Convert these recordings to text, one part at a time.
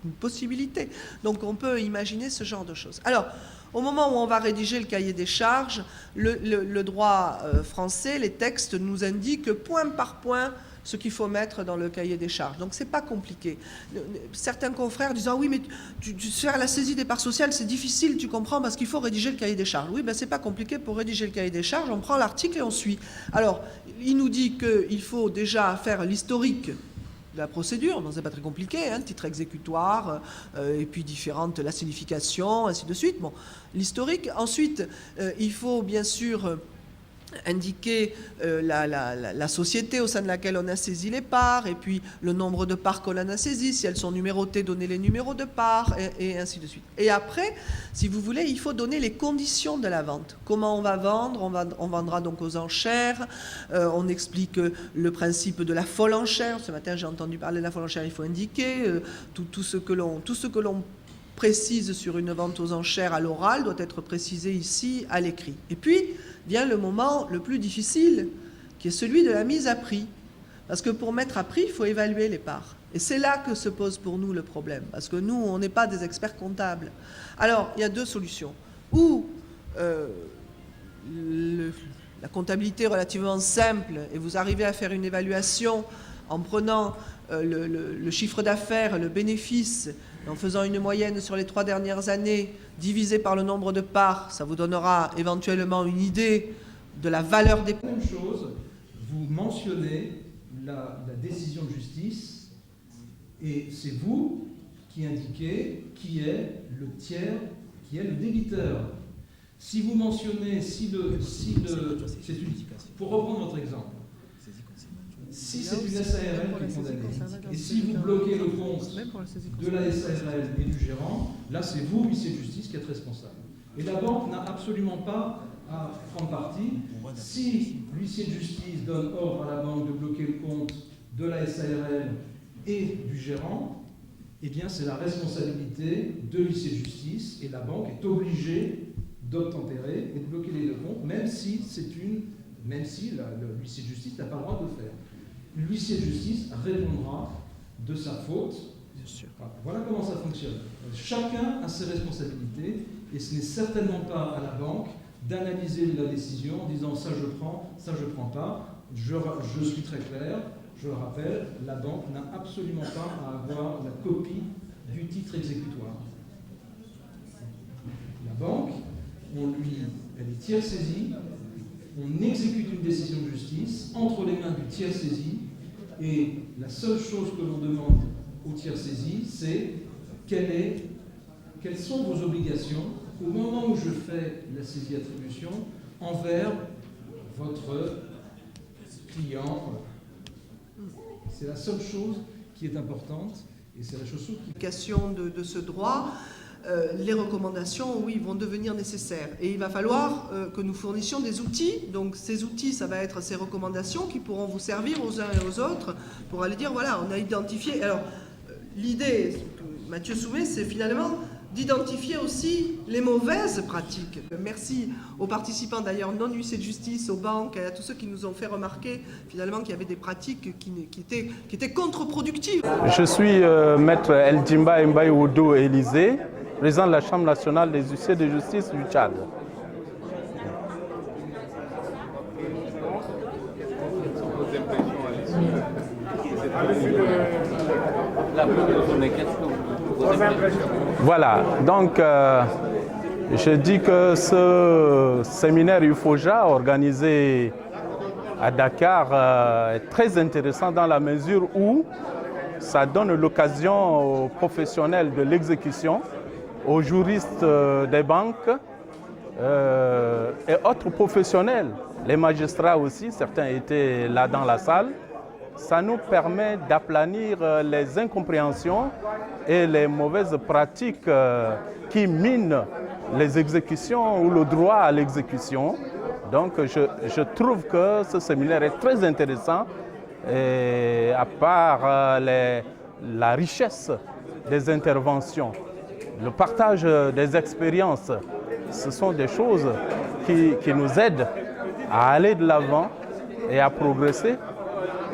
une possibilité. Donc on peut imaginer ce genre de choses. Alors, au moment où on va rédiger le cahier des charges, le droit français, les textes nous indiquent point par point ce qu'il faut mettre dans le cahier des charges. Donc, c'est pas compliqué. Certains confrères disent « Ah oui, mais faire la saisie des parts sociales, c'est difficile, tu comprends, parce qu'il faut rédiger le cahier des charges. » Oui, ben c'est pas compliqué. Pour rédiger le cahier des charges, on prend l'article et on suit. Alors, il nous dit qu'il faut déjà faire l'historique de la procédure, donc c'est pas très compliqué, hein, titre exécutoire, et puis la signification, ainsi de suite. Bon, l'historique. Ensuite, il faut bien sûr indiquer la société au sein de laquelle on a saisi les parts, et puis le nombre de parts qu'on en a saisies, si elles sont numérotées, donner les numéros de parts, et ainsi de suite. Et après, si vous voulez, il faut donner les conditions de la vente. Comment on va vendre? On vendra donc aux enchères, on explique le principe de la folle enchère. Ce matin, j'ai entendu parler de la folle enchère, il faut indiquer tout ce que l'on précise sur une vente aux enchères à l'oral doit être précisé ici à l'écrit. Et puis, vient le moment le plus difficile, qui est celui de la mise à prix. Parce que pour mettre à prix, il faut évaluer les parts. Et c'est là que se pose pour nous le problème, parce que nous, on n'est pas des experts comptables. Alors, il y a deux solutions. Ou la comptabilité est relativement simple, et vous arrivez à faire une évaluation en prenant le chiffre d'affaires, le bénéfice, en faisant une moyenne sur les 3 dernières années, divisé par le nombre de parts, ça vous donnera éventuellement une idée de la valeur des... Même chose, vous mentionnez la décision de justice, et c'est vous qui indiquez qui est le tiers, qui est le débiteur. Si vous mentionnez, pour reprendre votre exemple, si c'est une SARL qui est condamnée, et si vous bloquez le compte de la SARL et du gérant, là c'est vous, huissier de justice, qui êtes responsable. Et la banque n'a absolument pas à prendre parti. Si l'huissier de justice donne ordre à la banque de bloquer le compte de la SARL et du gérant, eh bien c'est la responsabilité de l'huissier de justice, et la banque est obligée d'obtempérer et de bloquer les deux comptes, même si l'huissier de justice n'a pas le droit de le faire. L'huissier de justice répondra de sa faute. Bien sûr. Voilà comment ça fonctionne. Chacun a ses responsabilités, et ce n'est certainement pas à la banque d'analyser la décision en disant ça je prends pas. Je suis très clair, je le rappelle, la banque n'a absolument pas à avoir la copie du titre exécutoire. La banque, elle est tiers saisie, on exécute une décision de justice entre les mains du tiers saisi, et la seule chose que l'on demande au tiers saisi, c'est quelles sont vos obligations au moment où je fais la saisie-attribution envers votre client. C'est la seule chose qui est importante, et c'est la chose qui... de ce droit. Les recommandations, oui, vont devenir nécessaires. Et il va falloir que nous fournissions des outils. Donc ces outils, ça va être ces recommandations qui pourront vous servir aux uns et aux autres pour aller dire, voilà, on a identifié... Alors, l'idée que Mathieu soumet, c'est finalement d'identifier aussi les mauvaises pratiques. Merci aux participants, d'ailleurs, non huissiers de justice, aux banques, et à tous ceux qui nous ont fait remarquer finalement qu'il y avait des pratiques qui étaient contre-productives. Je suis maître Eldjimba Mbaye Oudou Élysée, président de la Chambre nationale des huissiers de justice du Tchad. Voilà, donc je dis que ce séminaire UFOJA organisé à Dakar est très intéressant dans la mesure où ça donne l'occasion aux professionnels de l'exécution, aux juristes des banques et autres professionnels, les magistrats aussi, certains étaient là dans la salle. Ça nous permet d'aplanir les incompréhensions et les mauvaises pratiques qui minent les exécutions ou le droit à l'exécution. Donc je trouve que ce séminaire est très intéressant, et à part la richesse des interventions, le partage des expériences, ce sont des choses qui nous aident à aller de l'avant et à progresser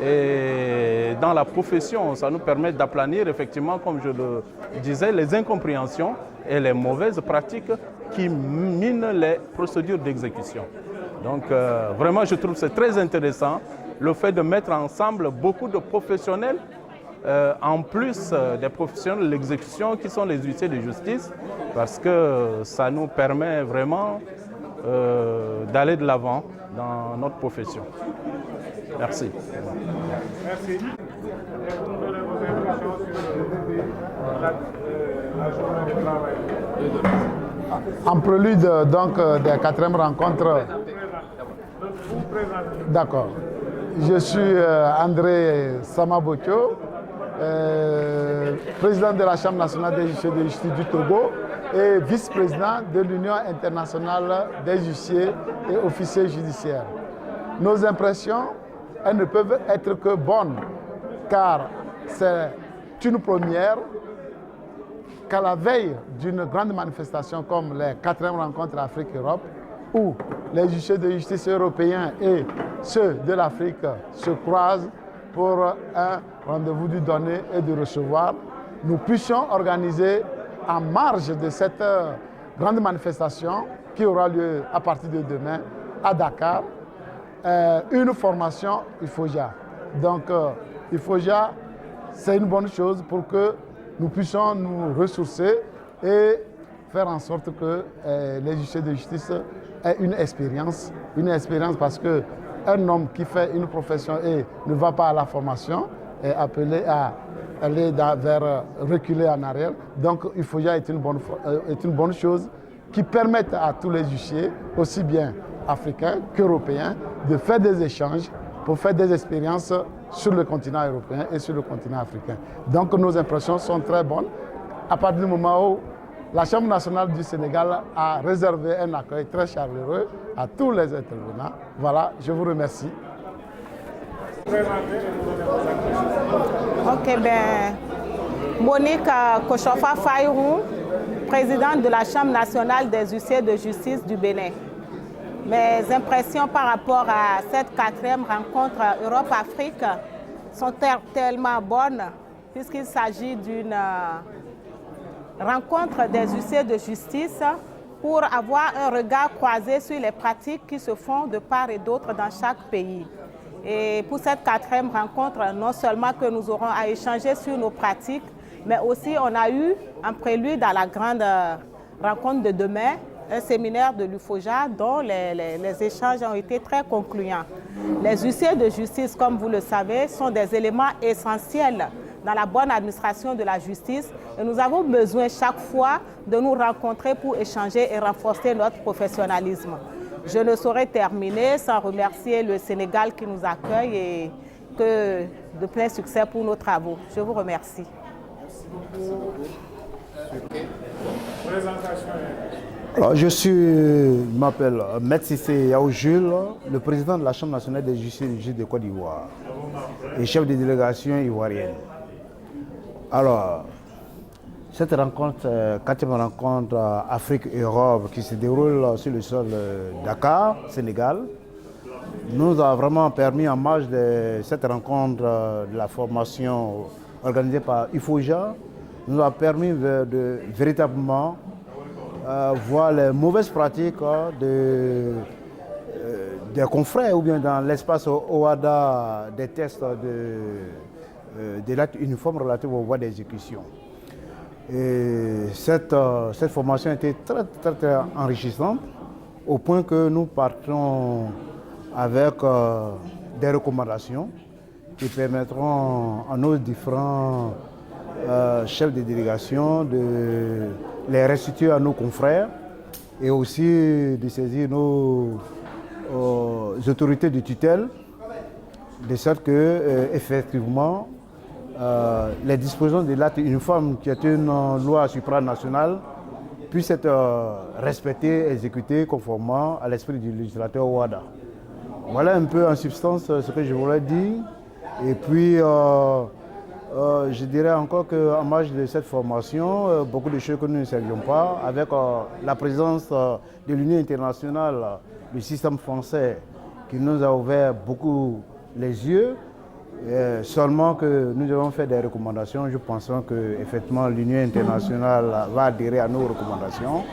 Et dans la profession, ça nous permet d'aplanir effectivement, comme je le disais, les incompréhensions et les mauvaises pratiques qui minent les procédures d'exécution. Donc vraiment, je trouve que c'est très intéressant le fait de mettre ensemble beaucoup de professionnels, en plus des professionnels de l'exécution qui sont les huissiers de justice, parce que ça nous permet vraiment d'aller de l'avant dans notre profession. Merci. Merci. En prélude donc des 4e rencontres. D'accord. Je suis André Samabotio, président de la Chambre nationale des huissiers de justice du Togo et vice-président de l'Union internationale des huissiers et officiers judiciaires. Nos impressions, elles ne peuvent être que bonnes, car c'est une première qu'à la veille d'une grande manifestation comme les 4e rencontres Afrique-Europe, où les huissiers de justice européens et ceux de l'Afrique se croisent pour un rendez-vous du donner et du recevoir, nous puissions organiser en marge de cette grande manifestation qui aura lieu à partir de demain à Dakar, une formation IFOJA. Donc IFOJA, c'est une bonne chose pour que nous puissions nous ressourcer et faire en sorte que les huissiers de justice aient une expérience parce qu'un homme qui fait une profession et ne va pas à la formation est appelé à aller vers reculer en arrière. Donc IFOJA est une bonne chose qui permet à tous les huissiers, aussi bien africains qu'européens, de faire des échanges pour faire des expériences sur le continent européen et sur le continent africain. Donc nos impressions sont très bonnes à partir du moment où la Chambre nationale du Sénégal a réservé un accueil très chaleureux à tous les intervenants. Voilà, je vous remercie. Ok, Monique Kochofa Fayourou, présidente de la Chambre nationale des huissiers de justice du Bénin. Mes impressions par rapport à cette 4e rencontre Europe-Afrique sont tellement bonnes puisqu'il s'agit d'une rencontre des huissiers de justice pour avoir un regard croisé sur les pratiques qui se font de part et d'autre dans chaque pays. Et pour cette 4e rencontre, non seulement que nous aurons à échanger sur nos pratiques, mais aussi on a eu un prélude à la grande rencontre de demain, un séminaire de l'UFOJA dont les échanges ont été très concluants. Les huissiers de justice, comme vous le savez, sont des éléments essentiels dans la bonne administration de la justice et nous avons besoin chaque fois de nous rencontrer pour échanger et renforcer notre professionnalisme. Je ne saurais terminer sans remercier le Sénégal qui nous accueille et que de plein succès pour nos travaux. Je vous remercie. Merci beaucoup. Je m'appelle Maître Sissé Yao Jules, le président de la Chambre nationale des huissiers de Côte d'Ivoire et chef de délégation ivoirienne. Alors, cette rencontre, 4e rencontre Afrique-Europe qui se déroule sur le sol de Dakar, Sénégal, nous a vraiment permis en marge de cette rencontre de la formation organisée par IFOJA, nous a permis de véritablement voir les mauvaises pratiques des confrères ou bien dans l'espace OADA des tests de l'acte uniforme relatif aux voies d'exécution. Et cette formation a été très enrichissante au point que nous partons avec des recommandations qui permettront à nos différents chefs de délégation de les restituer à nos confrères et aussi de saisir nos autorités de tutelle de sorte que effectivement les dispositions de l'acte uniforme qui est une loi supranationale puissent être respectées et exécutées conformément à l'esprit du législateur OADA. Voilà un peu en substance ce que je voulais dire et puis je dirais encore qu'en marge de cette formation, beaucoup de choses que nous ne savions pas, avec la présence de l'Union internationale, le système français qui nous a ouvert beaucoup les yeux Seulement que nous devons faire des recommandations. Je pense que effectivement l'Union internationale va adhérer à nos recommandations,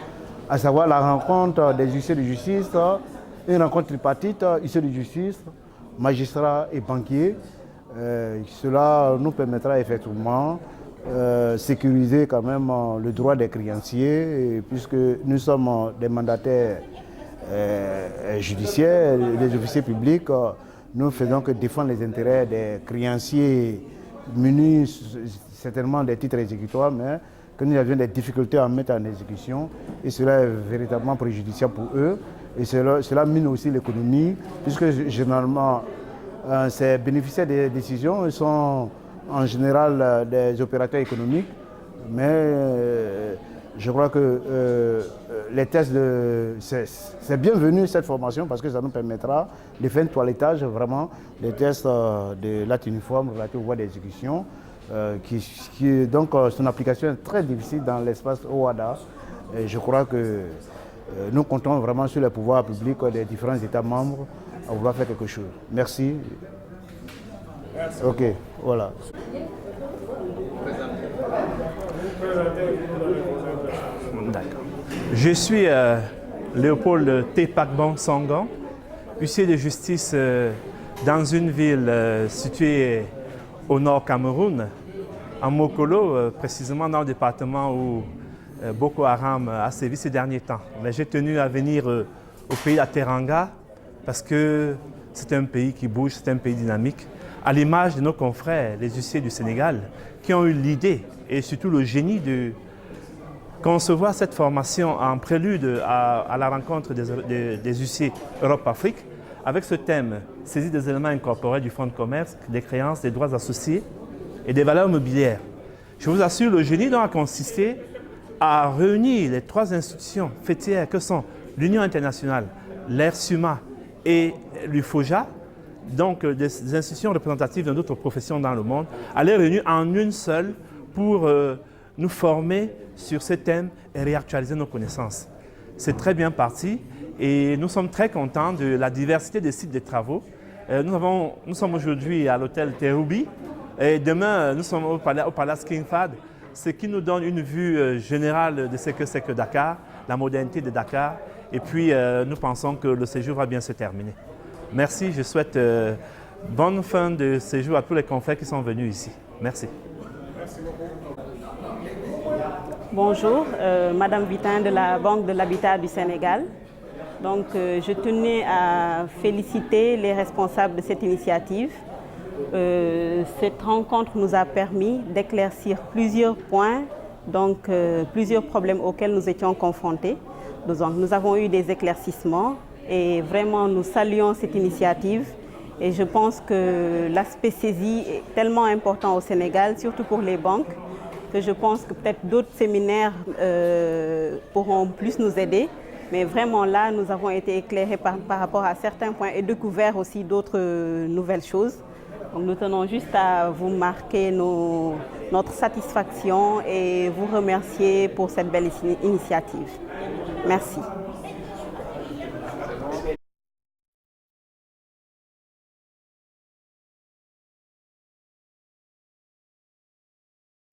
à savoir la rencontre des huissiers de justice, une rencontre tripartite, huissiers de justice, magistrats et banquiers. Cela nous permettra effectivement sécuriser quand même le droit des créanciers, puisque nous sommes des mandataires judiciaires, des officiers publics. Nous faisons que défendre les intérêts des créanciers munis certainement des titres exécutoires, mais que nous avions des difficultés à mettre en exécution, et cela est véritablement préjudiciable pour eux. Et cela mine aussi l'économie, puisque généralement ces bénéficiaires des décisions sont en général des opérateurs économiques, mais je crois que les tests, c'est bienvenu cette formation parce que ça nous permettra de faire un toilettage vraiment des tests de l'acte uniforme relatif aux voies d'exécution, donc son application est très difficile dans l'espace OHADA. Et je crois que nous comptons vraiment sur les pouvoirs publics des différents États membres à vouloir faire quelque chose. Merci. Merci. Ok, voilà. D'accord. Je suis Léopold T. Pakban Sangan, huissier de justice dans une ville située au nord Cameroun, à Mokolo, précisément dans le département où Boko Haram a sévi ces derniers temps. Mais j'ai tenu à venir au pays de Teranga parce que c'est un pays qui bouge, c'est un pays dynamique, à l'image de nos confrères, les huissiers du Sénégal, qui ont eu l'idée et surtout le génie de concevoir cette formation en prélude à la rencontre des huissiers Europe-Afrique avec ce thème, saisie des éléments incorporels du fonds de commerce, des créances, des droits associés et des valeurs mobilières. Je vous assure, le génie doit consister à réunir les trois institutions fêtières que sont l'Union internationale, l'ERSUMA et l'UFOJA, donc des institutions représentatives de d'autres professions dans le monde, à les réunir en une seule pour nous former sur ces thèmes et réactualiser nos connaissances. C'est très bien parti et nous sommes très contents de la diversité des sites de travaux. Nous sommes aujourd'hui à l'hôtel Terubi et demain nous sommes au Palace King Fahd, ce qui nous donne une vue générale de ce que c'est que Dakar, la modernité de Dakar, et puis nous pensons que le séjour va bien se terminer. Merci, je souhaite bonne fin de séjour à tous les confrères qui sont venus ici. Merci. Merci beaucoup. Bonjour, Madame Vitin de la Banque de l'Habitat du Sénégal. Donc, je tenais à féliciter les responsables de cette initiative. Cette rencontre nous a permis d'éclaircir plusieurs points, donc plusieurs problèmes auxquels nous étions confrontés. Donc, nous avons eu des éclaircissements et vraiment nous saluons cette initiative. Et je pense que l'aspect saisie est tellement important au Sénégal, surtout pour les banques, que je pense que peut-être d'autres séminaires pourront plus nous aider. Mais vraiment là, nous avons été éclairés par rapport à certains points et découvert aussi d'autres nouvelles choses. Donc nous tenons juste à vous marquer notre satisfaction et vous remercier pour cette belle initiative. Merci.